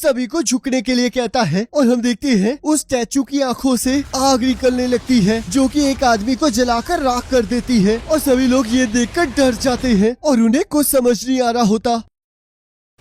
सभी को झुकने के लिए कहता है और हम देखते हैं उस स्टैचू की आंखों से आग निकलने लगती है जो कि एक आदमी को जलाकर राख कर देती है और सभी लोग ये देखकर डर जाते हैं और उन्हें कुछ समझ नहीं आ रहा होता।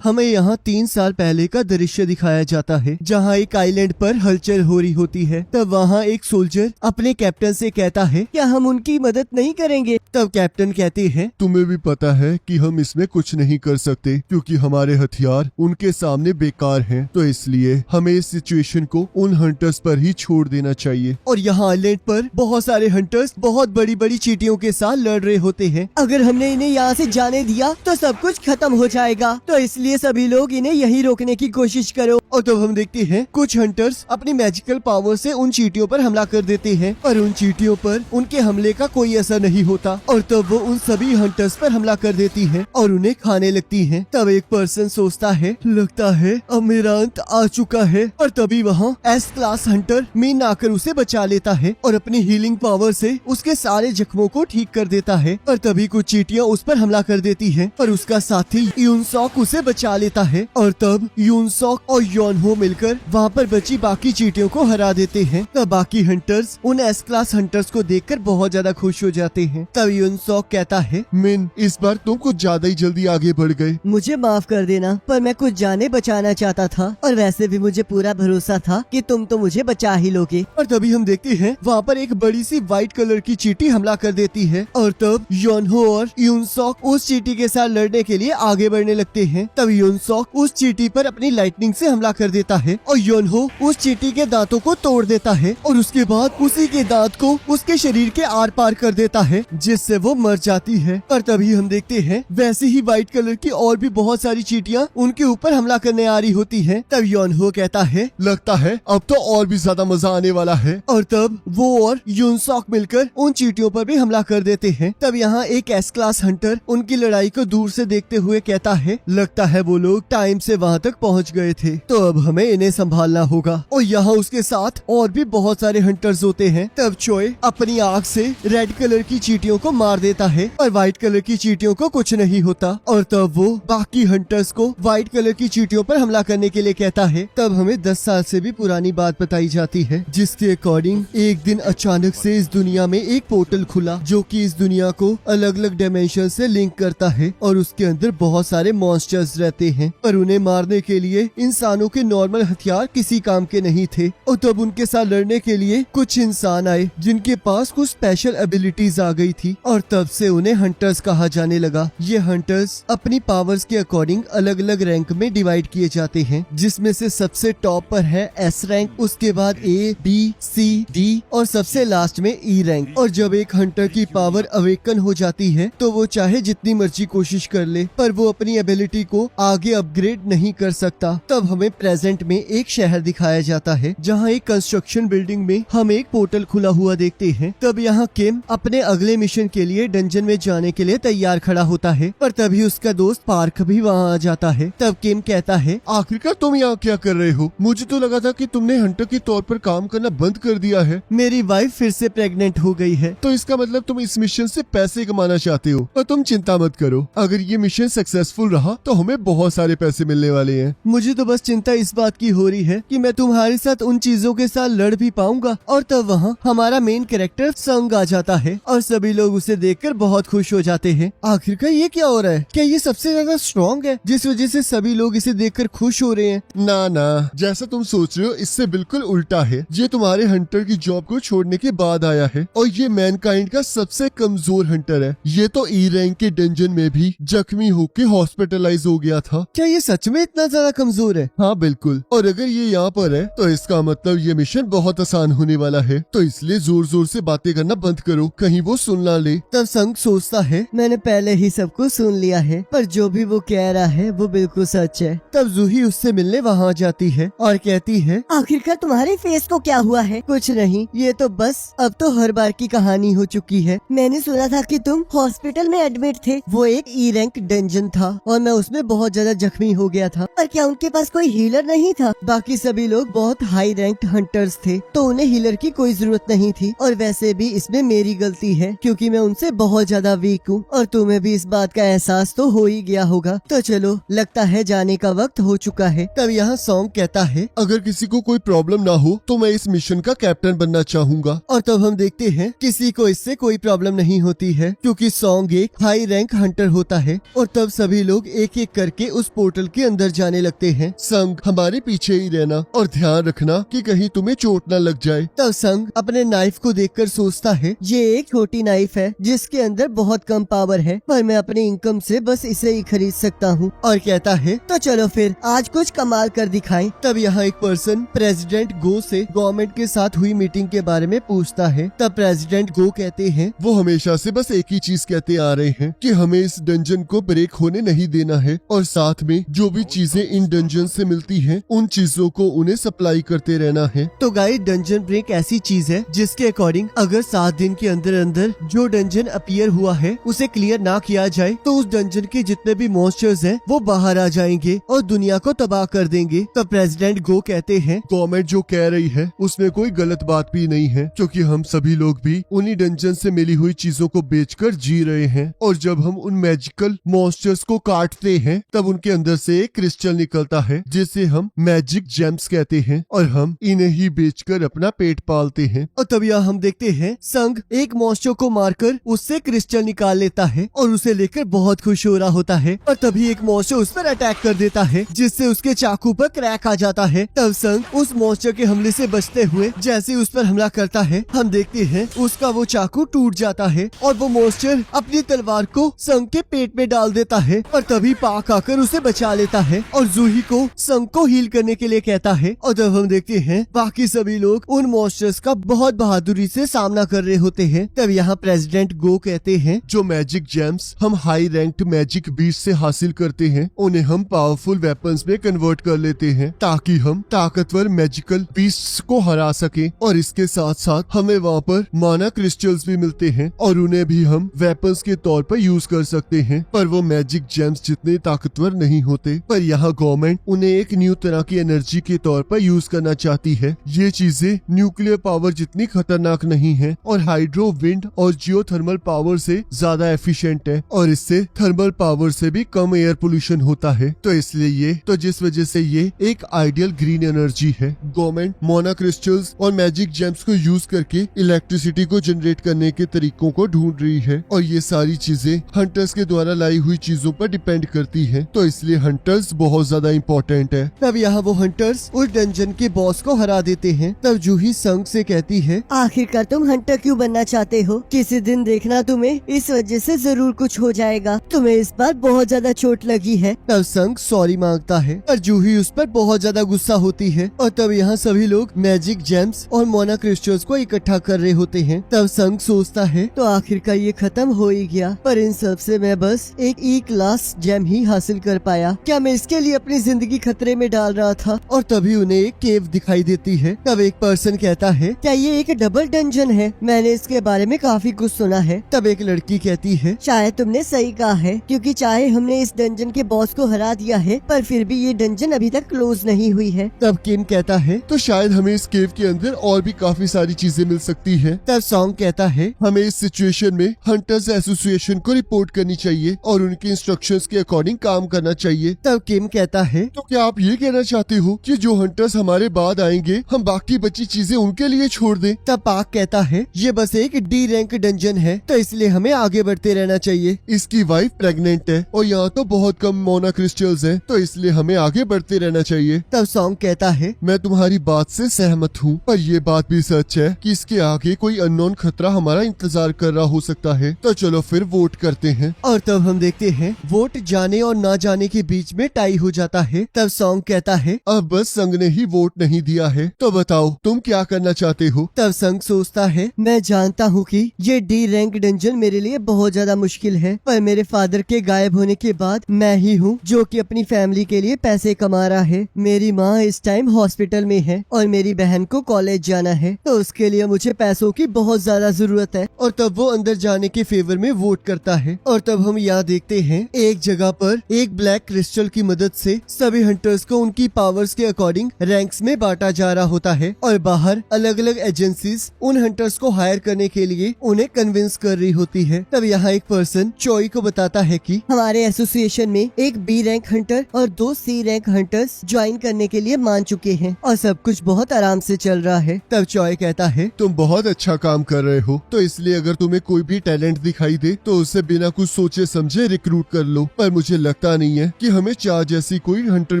हमें यहाँ 3 साल पहले का दृश्य दिखाया जाता है जहाँ एक आइलैंड पर हलचल हो रही होती है। तब वहाँ एक सोल्जर अपने कैप्टन से कहता है क्या हम उनकी मदद नहीं करेंगे। तब कैप्टन कहते हैं तुम्हें भी पता है कि हम इसमें कुछ नहीं कर सकते क्योंकि हमारे हथियार उनके सामने बेकार हैं, तो इसलिए हमें इस सिचुएशन को उन हंटर्स पर ही छोड़ देना चाहिए। और यहाँ आइलैंड पर बहुत सारे हंटर्स बहुत बड़ी बड़ी चींटियों के साथ लड़ रहे होते हैं। अगर हमने इन्हें यहाँ से जाने दिया तो सब कुछ खत्म हो जाएगा, तो इसलिए सभी लोग इन्हें यहीं रोकने की कोशिश करो। और तब हम देखते हैं कुछ हंटर्स अपनी मैजिकल पावर से उन चींटियों पर हमला कर देते हैं पर उन चींटियों पर उनके हमले का कोई असर नहीं होता और तब वो उन सभी हंटर्स पर हमला कर देती है और उन्हें खाने लगती है। तब एक पर्सन सोचता है लगता है अब मेरा अंत आ चुका है और तभी वहाँ एस क्लास हंटर मीन आकर उसे बचा लेता है और अपनी हीलिंग पावर से उसके सारे जख्मों को ठीक कर देता है। और तभी कुछ चींटियां उस पर हमला कर देती है पर उसका साथी यूनसॉक उसे बचा लेता है और तब यूनसॉक और योनहो मिलकर वहाँ पर बची बाकी चींटियों को हरा देते हैं। तब बाकी हंटर्स उन एस क्लास हंटर्स को देखकर बहुत ज्यादा खुश हो जाते हैं। तब यूनसॉक कहता है मिन इस बार तुम कुछ ज्यादा ही जल्दी आगे बढ़ गए। मुझे माफ कर देना पर मैं कुछ जाने बचाना चाहता था और वैसे भी मुझे पूरा भरोसा था कि तुम तो मुझे बचा ही लोगे। और तभी हम देखते हैं वहाँ पर एक बड़ी सी व्हाइट कलर की चींटी हमला कर देती है और तब योनहो और यूनसॉक उस चींटी के साथ लड़ने के लिए आगे बढ़ने लगते हैं। तब यूनसॉक उस चींटी पर अपनी लाइटनिंग से हमला कर देता है और योनहो उस चींटी के दांतों को तोड़ देता है और उसके बाद उसी के दांत को उसके शरीर के आर पार कर देता है जिससे वो मर जाती है। और तभी हम देखते हैं वैसे ही व्हाइट कलर की और भी बहुत सारी चींटियां उनके ऊपर हमला करने आ रही होती हैं। तब योनहो कहता है लगता है अब तो और भी ज्यादा मजा आने वाला है। और तब वो और यूनसॉक मिलकर उन चींटियों पर भी हमला कर देते हैं। तब यहाँ एक एस क्लास हंटर उनकी लड़ाई को दूर से देखते हुए कहता है लगता है वो लोग टाइम से वहाँ तक पहुँच गए थे, तो अब हमें इन्हें संभालना होगा। और यहाँ उसके साथ और भी बहुत सारे हंटर्स होते हैं। तब चोय अपनी आग से रेड कलर की चींटियों को मार देता है और व्हाइट कलर की चींटियों को कुछ नहीं होता। और तब वो बाकी हंटर्स को व्हाइट कलर की चींटियों पर हमला करने के लिए कहता है। तब हमें 10 साल से भी पुरानी बात बताई जाती है जिसके अकॉर्डिंग एक दिन अचानक से इस दुनिया में एक पोर्टल खुला जो कि इस दुनिया को अलग अलग डायमेंशन से लिंक करता है और उसके अंदर बहुत सारे मॉन्स्टर्स रहते हैं पर उन्हें मारने के लिए इंसानों के नॉर्मल हथियार किसी काम के नहीं थे। और तब उनके साथ लड़ने के लिए कुछ इंसान आए जिनके पास कुछ स्पेशल एबिलिटीज आ गई थी और तब से उन्हें हंटर्स कहा जाने लगा। ये हंटर्स अपनी पावर्स के अकॉर्डिंग अलग अलग रैंक में डिवाइड किए जाते हैं जिसमें से सबसे टॉप पर है एस रैंक, उसके बाद ए बी सी डी और सबसे लास्ट में ई रैंक। और जब एक हंटर की पावर अवेकन हो जाती है तो वो चाहे जितनी मर्जी कोशिश कर ले पर वो अपनी एबिलिटी को आगे अपग्रेड नहीं कर सकता। तब हमें प्रेजेंट में एक शहर दिखाया जाता है जहाँ एक कंस्ट्रक्शन बिल्डिंग में हम एक पोर्टल खुला हुआ देखते हैं। तब यहाँ किम अपने अगले मिशन के लिए डंजन में जाने के लिए तैयार खड़ा होता है पर तभी उसका दोस्त पार्क भी वहाँ आ जाता है। तब किम कहता है आखिरकार तुम यहाँ क्या कर रहे हो? मुझे तो लगा था कि तुमने हंटर के तौर पर काम करना बंद कर दिया है। मेरी वाइफ फिर से प्रेग्नेंट हो गई है। तो इसका मतलब तुम इस मिशन से पैसे कमाना चाहते हो। पर तुम चिंता मत करो, अगर ये मिशन सक्सेसफुल रहा तो हमें बहुत सारे पैसे मिलने वाले हैं। मुझे तो बस चिंता इस बात की हो रही है कि मैं तुम्हारे साथ उन चीजों के साथ लड़ भी पाऊंगा। और तब वहाँ हमारा मेन कैरेक्टर संग आ जाता है और सभी लोग उसे देखकर बहुत खुश हो जाते हैं। आखिरकार ये क्या हो रहा है? क्या ये सबसे ज्यादा स्ट्रॉन्ग है जिस वजह से सभी लोग इसे देखकर खुश हो रहे हैं? ना ना, जैसा तुम सोच रहे हो इससे बिल्कुल उल्टा है। ये तुम्हारे हंटर की जॉब को छोड़ने के बाद आया है और ये मैनकाइंड का सबसे कमजोर हंटर है। ये तो ई रैंक के डंजन में भी जख्मी होकर हॉस्पिटलाइज हो गया था। क्या ये सच में इतना ज्यादा कमजोर है? हाँ बिल्कुल, और अगर ये यहाँ पर है तो इसका मतलब ये मिशन बहुत आसान होने वाला है, तो इसलिए जोर जोर से बातें करना बंद करो, कहीं वो सुन ना ले। तब संग सोचता है मैंने पहले ही सब कुछ सुन लिया है पर जो भी वो कह रहा है वो बिल्कुल सच है। तब जूही उससे मिलने वहाँ जाती है और कहती है आखिरकार तुम्हारे फेस को क्या हुआ है? कुछ नहीं, ये तो बस अब तो हर बार की कहानी हो चुकी है। मैंने सुना था कि तुम हॉस्पिटल में एडमिट थे। वो एक ई रैंक डंजन था और मैं उसमें बहुत ज्यादा जख्मी हो गया था। पर क्या उनके पास कोई हीलर नहीं था। बाकी सभी लोग बहुत हाई रैंक्ड हंटर्स थे, तो उन्हें हीलर की कोई जरूरत नहीं थी। और वैसे भी इसमें मेरी गलती है, क्योंकि मैं उनसे बहुत ज्यादा वीक हूँ, और तुम्हें भी इस बात का एहसास तो हो ही गया होगा। तो चलो, लगता है जाने का वक्त हो चुका है। तब यहाँ सॉन्ग कहता है, अगर किसी को कोई प्रॉब्लम ना हो तो मैं इस मिशन का कैप्टन बनना चाहूंगा। और तब हम देखते हैं किसी को इससे कोई प्रॉब्लम नहीं होती है, क्योंकि सॉन्ग एक हाई रैंक हंटर होता है। और तब सभी लोग एक एक करके उस पोर्टल के अंदर जाने लगते हैं। संग, हमारे पीछे ही रहना और ध्यान रखना कि कहीं तुम्हें चोट न लग जाए। तब संग अपने नाइफ को देखकर सोचता है, ये एक छोटी नाइफ है जिसके अंदर बहुत कम पावर है, पर मैं अपनी इनकम से बस इसे ही खरीद सकता हूँ। और कहता है, तो चलो फिर आज कुछ कमाल कर दिखाएं। तब यहाँ एक पर्सन प्रेसिडेंट गो से गवर्नमेंट के साथ हुई मीटिंग के बारे में पूछता है। तब प्रेसिडेंट गो कहते हैं, वो हमेशा से बस एक ही चीज कहते आ रहे हैं कि हमें इस डंजन को ब्रेक होने नहीं देना है, और साथ में जो भी चीजें इन डंजन से मिलती हैं, उन चीजों को उन्हें सप्लाई करते रहना है। तो गाइस, डंजन ब्रेक ऐसी चीज है जिसके अकॉर्डिंग अगर 7 दिन के अंदर अंदर जो डंजन अपीयर हुआ है उसे क्लियर ना किया जाए, तो उस डंजन के जितने भी मॉन्स्टर्स हैं वो बाहर आ जाएंगे और दुनिया को तबाह कर देंगे। तब प्रेसिडेंट गो कहते हैं, गवर्नमेंट जो कह रही है उसमें कोई गलत बात भी नहीं है, क्योंकि हम सभी लोग भी उन्हीं डंजन से मिली हुई चीजों को बेचकर जी रहे हैं। और जब हम उन मैजिकल मॉन्स्टर्स को काटते हैं तब उनके अंदर से एक क्रिस्टल निकलता है जिसे हम मैजिक जेम्स कहते हैं, और हम इन्हें ही बेचकर अपना पेट पालते हैं। और तब यहाँ हम देखते हैं संग एक मॉन्स्टर को मारकर उससे क्रिस्टल निकाल लेता है और उसे लेकर बहुत खुश हो रहा होता है। और तभी एक मॉन्स्टर उस पर अटैक कर देता है जिससे उसके चाकू पर क्रैक आ जाता है। तब संग उस मॉन्स्टर के हमले से बचते हुए जैसे उस पर हमला करता है, हम देखते हैं उसका वो चाकू टूट जाता है और वो मॉन्स्टर अपनी तलवार को संग के पेट में डाल देता है। और तभी पाक आकर उसे बचा लेता है और जूही को संग को हील करने के लिए कहता है। और जब हम देखते हैं बाकी सभी लोग उन मॉन्स्टर्स का बहुत बहादुरी से सामना कर रहे होते हैं। तब यहाँ प्रेसिडेंट गो कहते हैं, जो मैजिक जेम्स हम हाई रैंक्ड मैजिक बीस्ट से हासिल करते हैं उन्हें हम पावरफुल वेपन्स में कन्वर्ट कर लेते हैं, ताकि हम ताकतवर मैजिकल बीस्ट्स को हरा सके। और इसके साथ साथ हमें वहाँ पर माना क्रिस्टल्स भी मिलते हैं और उन्हें भी हम वेपन्स के तौर पर यूज कर सकते हैं, पर वो मैजिक जेम्स जितने ताकतवर नहीं होते। पर यहाँ गवर्नमेंट उन्हें एक न्यू तरह की एनर्जी के तौर पर यूज करना चाहती है। ये चीजें न्यूक्लियर पावर जितनी खतरनाक नहीं है और हाइड्रो, विंड और जियोथर्मल पावर से ज्यादा एफिशिएंट है, और इससे थर्मल पावर से भी कम एयर पोल्यूशन होता है। तो इसलिए जिस वजह से ये एक आइडियल ग्रीन एनर्जी है। गवर्नमेंट मोना क्रिस्टल्स और मैजिक जेम्स को यूज करके इलेक्ट्रिसिटी को जनरेट करने के तरीकों को ढूंढ रही है, और ये सारी चीजें हंटर्स के द्वारा लाई हुई चीजों पर डिपेंड करती है। तो इसलिए हंटर्स बहुत ज्यादा इम्पोर्टेंट है। तब यहाँ वो हंटर्स उस डंजन के बॉस को हरा देते हैं। तब जूही संग से कहती है, आखिरकार तुम हंटर क्यों बनना चाहते हो? किसी दिन देखना तुम्हें इस वजह से जरूर कुछ हो जाएगा। तुम्हें इस बार बहुत ज्यादा चोट लगी है। तब संग सॉरी मांगता है और जूही उस पर बहुत ज्यादा गुस्सा होती है। और तब यहाँ सभी लोग मैजिक जेम्स और मोना क्रिस्टल्स को इकट्ठा कर रहे होते हैं। तब संग सोचता है, तो आखिरकार ये खत्म हो ही गया, पर इन सब से मैं बस एक ई क्लास जेम ही हासिल कर पाया। क्या मैं इसके लिए अपनी जिंदगी खतरे में डाल रहा था? और तभी उन्हें एक केव दिखाई देती है। तब एक पर्सन कहता है, क्या ये एक डबल डंजन है? मैंने इसके बारे में काफी कुछ सुना है। तब एक लड़की कहती है, शायद तुमने सही कहा है, क्योंकि चाहे हमने इस डंजन के बॉस को हरा दिया है, पर फिर भी ये डंजन अभी तक क्लोज नहीं हुई है। तब किम कहता है, तो शायद हमें इस केव के अंदर और भी काफी सारी चीजें मिल सकती है। तब सॉन्ग कहता है, हमें इस सिचुएशन में हंटर्स एसोसिएशन को रिपोर्ट करनी चाहिए और उनके इंस्ट्रक्शंस के अकॉर्डिंग काम करना चाहिए। तब किम कहता है, तो क्या आप ये कहना चाहते हो कि जो हंटर्स हमारे बाद आएंगे हम बाकी बची चीजें उनके लिए छोड़ दें? तब पाक कहता है, ये बस एक डी रैंक डंजन है, तो इसलिए हमें आगे बढ़ते रहना चाहिए। इसकी वाइफ प्रेग्नेंट है और यहाँ तो बहुत कम मोना क्रिस्टल्स हैं, तो इसलिए हमें आगे बढ़ते रहना चाहिए। तब सॉन्ग कहता है, मैं तुम्हारी बात से सहमत हूँ, पर ये बात भी सच है कि इसके आगे कोई अननोन खतरा हमारा इंतजार कर रहा हो सकता है। तो चलो फिर वोट करते हैं। और तब हम देखते हैं वोट जाने और ना जाने के बीच में टाई हो जाता है। तब सॉन्ग कहता है, अब बस संग ने ही वोट नहीं दिया है, तो बताओ तुम क्या करना चाहते हो? तब संग सोचता है, मैं जानता हूँ कि ये डी रैंक डंजन मेरे लिए बहुत ज्यादा मुश्किल है, पर मेरे फादर के गायब होने के बाद मैं ही हूँ जो कि अपनी फैमिली के लिए पैसे कमा रहा है। मेरी माँ इस टाइम हॉस्पिटल में है और मेरी बहन को कॉलेज जाना है, तो उसके लिए मुझे पैसों की बहुत ज्यादा जरूरत है। और तब वो अंदर जाने के फेवर में वोट करता है। और तब हम यहाँ देखते हैं एक जगह पर एक ब्लैक क्रिस्टल की मदद से सभी हंटर हंटर्स को उनकी पावर्स के अकॉर्डिंग रैंक्स में बांटा जा रहा होता है और बाहर अलग अलग एजेंसीज उन हंटर्स को हायर करने के लिए उन्हें कन्विंस कर रही होती है। तब यहाँ एक पर्सन चॉय को बताता है कि हमारे एसोसिएशन में एक बी रैंक हंटर और 2 सी रैंक हंटर्स ज्वाइन करने के लिए मान चुके हैं और सब कुछ बहुत आराम से चल रहा है। तब चॉय कहता है तुम बहुत अच्छा काम कर रहे हो, तो इसलिए अगर तुम्हें कोई भी टैलेंट दिखाई दे तो उसे बिना कुछ सोचे समझे रिक्रूट कर लो, पर मुझे लगता नहीं है कि हमें चार जैसी कोई हंटर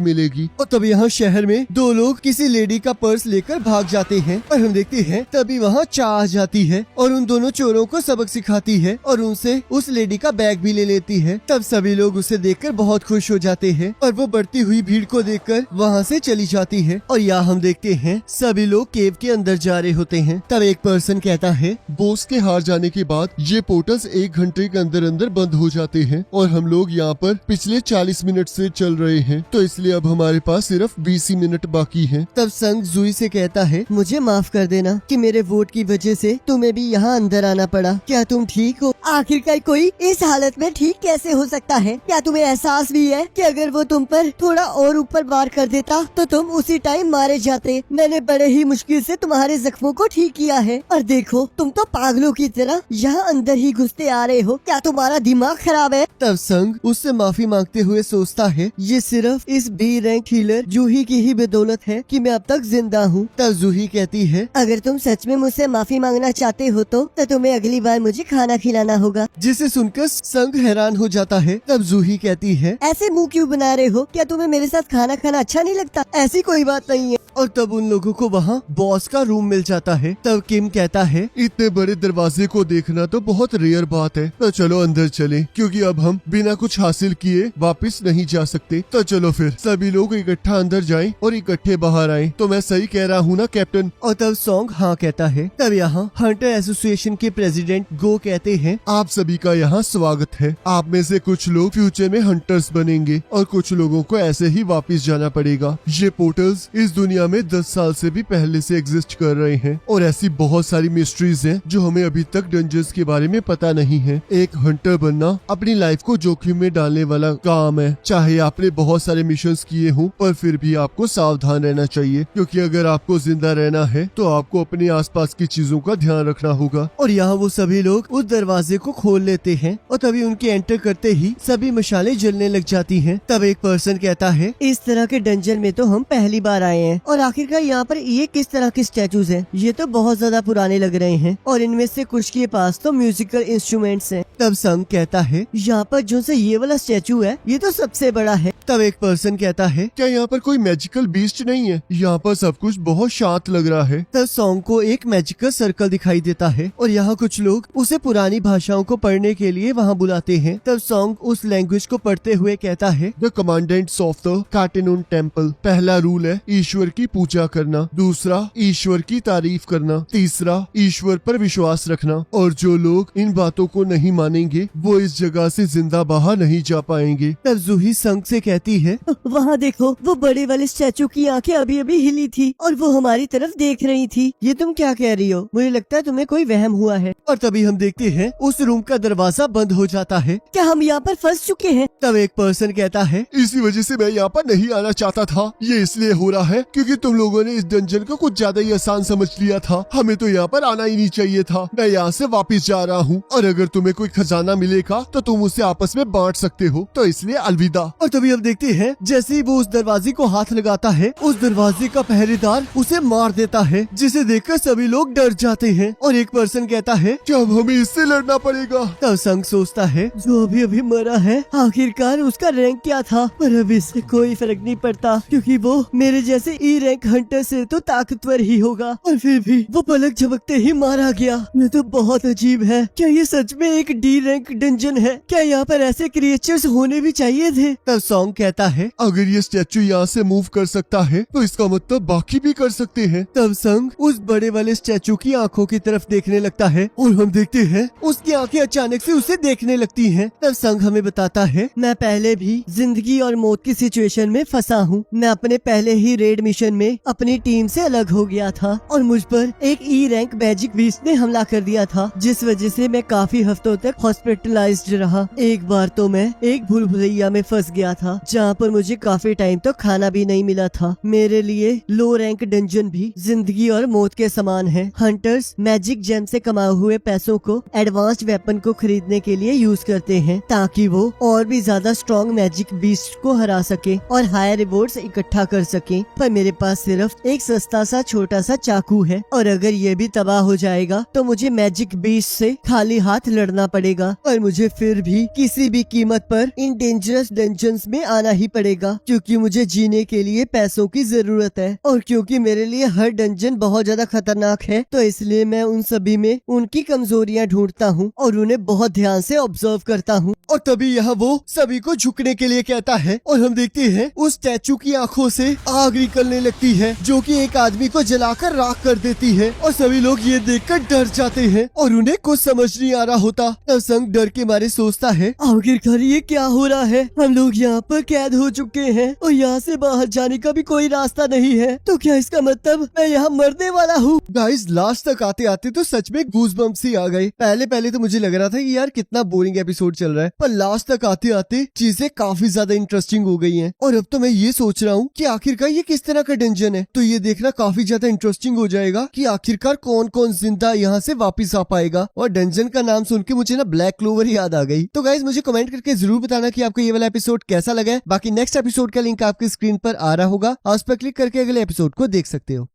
मिलेगी। और तब यहाँ शहर में 2 लोग किसी लेडी का पर्स लेकर भाग जाते हैं और हम देखते हैं तभी वहाँ चा आ जाती है और उन दोनों चोरों को सबक सिखाती है और उनसे उस लेडी का बैग भी ले लेती है। तब सभी लोग उसे देखकर बहुत खुश हो जाते हैं और वो बढ़ती हुई भीड़ को देखकर वहाँ से चली जाती है। और यहाँ हम देखते हैं सभी लोग केव के अंदर जा रहे होते हैं। तब एक पर्सन कहता है बॉस के हार जाने के बाद ये पोर्टल्स 1 घंटे के अंदर अंदर बंद हो जाते हैं और हम लोग यहाँ पर पिछले 40 मिनट से चल रहे हैं, तो इसलिए अब हमारे पास सिर्फ 20 ही मिनट बाकी हैं। तब संग जूई से कहता है मुझे माफ कर देना कि मेरे वोट की वजह से तुम्हें भी यहाँ अंदर आना पड़ा। क्या तुम ठीक हो? आखिरकार कोई इस हालत में ठीक कैसे हो सकता है? क्या तुम्हें एहसास भी है कि अगर वो तुम पर थोड़ा और ऊपर वार कर देता तो तुम उसी टाइम मारे जाते। मैंने बड़े ही मुश्किल से तुम्हारे जख्मों को ठीक किया है और देखो तुम तो पागलों की तरह यहाँ अंदर ही घुसते आ रहे हो। क्या तुम्हारा दिमाग खराब है? तब संग उससे माफी मांगते हुए सोचता है ये सिर्फ इस बी रैंक हीलर जूही की ही बदौलत है कि मैं अब तक जिंदा हूँ। तब जूही कहती है अगर तुम सच में मुझसे माफी मांगना चाहते हो तो तुम्हें अगली बार मुझे खाना खिलाना होगा। जिसे सुनकर संग हैरान हो जाता है। तब जूही कहती है ऐसे मुंह क्यों बना रहे हो? क्या तुम्हें मेरे साथ खाना खाना अच्छा नहीं लगता? ऐसी कोई बात नहीं है। और तब उन लोगों को वहाँ बॉस का रूम मिल जाता है। तब किम कहता है इतने बड़े दरवाजे को देखना तो बहुत रेयर बात है, तो चलो अंदर चलें, क्योंकि अब हम बिना कुछ हासिल किए वापस नहीं जा सकते। तो चलो फिर सभी लोग इकट्ठा अंदर जाएं और इकट्ठे बाहर आएं। तो मैं सही कह रहा हूँ ना कैप्टन? और तब सॉन्ग हाँ कहता है। तब यहाँ हंटर एसोसिएशन के प्रेसिडेंट गो कहते हैं आप सभी का यहाँ स्वागत है। आप में से कुछ लोग फ्यूचर में हंटर्स बनेंगे और कुछ लोगों को ऐसे ही वापस जाना पड़ेगा। ये पोर्टल्स इस दुनिया में 10 साल से भी पहले से एग्जिस्ट कर रहे हैं और ऐसी बहुत सारी मिस्ट्रीज हैं जो हमें अभी तक डंजन्स के बारे में पता नहीं है। एक हंटर बनना अपनी लाइफ को जोखिम में डालने वाला काम है। चाहे आपने बहुत सारे मिशंस किए हों, पर फिर भी आपको सावधान रहना चाहिए, क्योंकि अगर आपको जिंदा रहना है तो आपको अपने आसपास की चीजों का ध्यान रखना होगा। और यहाँ वो सभी लोग उस दरवाजे को खोल लेते हैं और तभी उनके एंटर करते ही सभी मशालें जलने लग जाती हैं। तब एक पर्सन कहता है इस तरह के डंजन में तो हम पहली बार आए हैं और आखिरकार यहाँ पर ये किस तरह के स्टैचूज हैं? ये तो बहुत ज्यादा पुराने लग रहे हैं और इनमें से कुछ के पास तो म्यूजिकल इंस्ट्रूमेंट्स हैं। तब संग कहता है यहाँ पर जो से ये वाला स्टैचू है ये तो सबसे बड़ा है। तब एक पर्सन कहता है क्या यहाँ पर कोई मैजिकल बीस्ट नहीं है? यहाँ पर सब कुछ बहुत शांत लग रहा है। तब सॉन्ग को एक मैजिकल सर्कल दिखाई देता है और यहाँ कुछ लोग उसे पुरानी भाषाओं को पढ़ने के लिए वहाँ बुलाते हैं। तब सॉन्ग उस लैंग्वेज को पढ़ते हुए कहता है the commandments of the Katenun temple. पहला रूल है ईश्वर की पूजा करना, दूसरा ईश्वर की तारीफ करना, तीसरा ईश्वर पर विश्वास रखना, और जो लोग इन बातों को नहीं मानेंगे वो इस जगह से जिंदा बाहर नहीं जा पाएंगे। तब जूही संग से कहती है वहाँ देखो वो बड़े वाले स्टैचू की आंखें अभी अभी हिली थी और वो हमारी तरफ देख रही थी। ये तुम क्या कह रही हो? मुझे लगता है तुम्हें कोई वहम हुआ है। और तभी हम देखते हैं उस रूम का दरवाजा बंद हो जाता है। क्या हम यहाँ पर फंस चुके हैं? तब एक पर्सन कहता है इसी वजह से मैं यहाँ पर नहीं आना चाहता था। ये इसलिए हो रहा है क्योंकि तुम लोगों ने इस डंजन को कुछ ज्यादा ही आसान समझ लिया था। हमें तो यहाँ पर आना ही नहीं चाहिए था। मैं यहाँ से वापस जा रहा हूँ और अगर तुम्हें कोई खजाना मिलेगा तो तुम उसे आपस में बांट सकते हो, तो इसलिए अलविदा। और तभी हम देखते हैं जैसे ही वो उस दरवाजे को हाथ लगाता है उस दरवाजे का पहरेदार उसे मार देता है, जिसे देखकर सभी लोग डर जाते हैं। और एक पर्सन कहता है क्या अब हमें इससे लड़ना पड़ेगा? तब संग सोचता है जो अभी अभी मरा है आखिरकार उसका रैंक क्या था? पर अब इससे कोई फर्क नहीं पड़ता क्योंकि वो मेरे जैसे ई रैंक हंटर से तो ताकतवर ही होगा। और फिर भी वो पलक झपकते ही मारा गया। ये तो बहुत अजीब है। क्या ये सच में एक डी रैंक डंजन है? क्या यहाँ पर ऐसे क्रिएचर्स होने भी चाहिए थे? तब सॉन्ग कहता है अगर ये स्टैचू यहाँ से मूव कर सकता है तो इसका मतलब बाकी भी कर सकते हैं। तब संग उस बड़े वाले स्टैचू की आंखों की तरफ देखने लगता है और हम देखते हैं उसकी आंखें अचानक से उसे देखने लगती हैं। तब संग हमें बताता है मैं पहले भी जिंदगी और मौत की सिचुएशन में फंसा हूँ। मैं अपने पहले ही रेड मिशन डंजन में अपनी टीम से अलग हो गया था और मुझ पर एक ई रैंक मैजिक बीस्ट ने हमला कर दिया था, जिस वजह से मैं काफी हफ्तों तक हॉस्पिटलाइज्ड रहा। एक बार तो मैं एक भूल भुलैया में फंस गया था, जहाँ पर मुझे काफी टाइम तक खाना भी नहीं मिला था। मेरे लिए लो रैंक डंजन भी जिंदगी और मौत के समान है। हंटर्स मैजिक जेम से कमाए हुए पैसों को एडवांस्ड वेपन को खरीदने के लिए यूज करते हैं, ताकि वो और भी ज्यादा स्ट्रॉन्ग मैजिक बीस्ट को हरा सके और हायर रिवॉर्ड्स इकट्ठा कर सके। पर मेरे पास सिर्फ एक सस्ता सा छोटा सा चाकू है, और अगर ये भी तबाह हो जाएगा तो मुझे मैजिक बीस्ट से खाली हाथ लड़ना पड़ेगा, और मुझे फिर भी किसी भी कीमत पर इन डेंजरस डंजन्स में आना ही पड़ेगा, क्योंकि मुझे जीने के लिए पैसों की जरूरत है। और क्योंकि मेरे लिए हर डंजन बहुत ज्यादा खतरनाक है, तो इसलिए मैं उन सभी में उनकी कमजोरियां ढूंढता हूँ और उन्हें बहुत ध्यान से ऑब्जर्व करता हूँ। और तभी यहाँ वो सभी को झुकने के लिए कहता है, और हम देखते हैं उस स्टैचू की आंखों से आग निकलने लगती है, जो कि एक आदमी को जलाकर राख कर देती है। और सभी लोग ये देखकर डर जाते हैं और उन्हें कुछ समझ नहीं आ रहा होता। तब संग डर के मारे सोचता है, आखिरकार ये क्या हो रहा है? हम लोग यहाँ पर कैद हो चुके हैं और यहाँ से बाहर जाने का भी कोई रास्ता नहीं है। तो क्या इसका मतलब मैं यहाँ मरने वाला हूँ? गाइस लास्ट तक आते आते तो सच में गूज़बम्प्स ही आ गए। पहले तो मुझे लग रहा था कि यार कितना बोरिंग एपिसोड चल रहा है, पर लास्ट तक आते आते चीजें काफी ज्यादा इंटरेस्टिंग हो गई हैं। और अब तो मैं ये सोच रहा हूँ कि आखिरकार ये किस तरह का डंजन है। तो ये देखना काफी ज्यादा इंटरेस्टिंग हो जाएगा कि आखिरकार कौन कौन जिंदा यहाँ से वापस आ पाएगा। और डंजन का नाम सुन के मुझे ना ब्लैक क्लोवर याद आ गई। तो गाइस मुझे कमेंट करके जरूर बताना कि आपको ये वाला एपिसोड कैसा लगा है। बाकी नेक्स्ट एपिसोड का लिंक आपकी स्क्रीन पर आ रहा होगा, उस पर क्लिक करके अगले एपिसोड को देख सकते हो।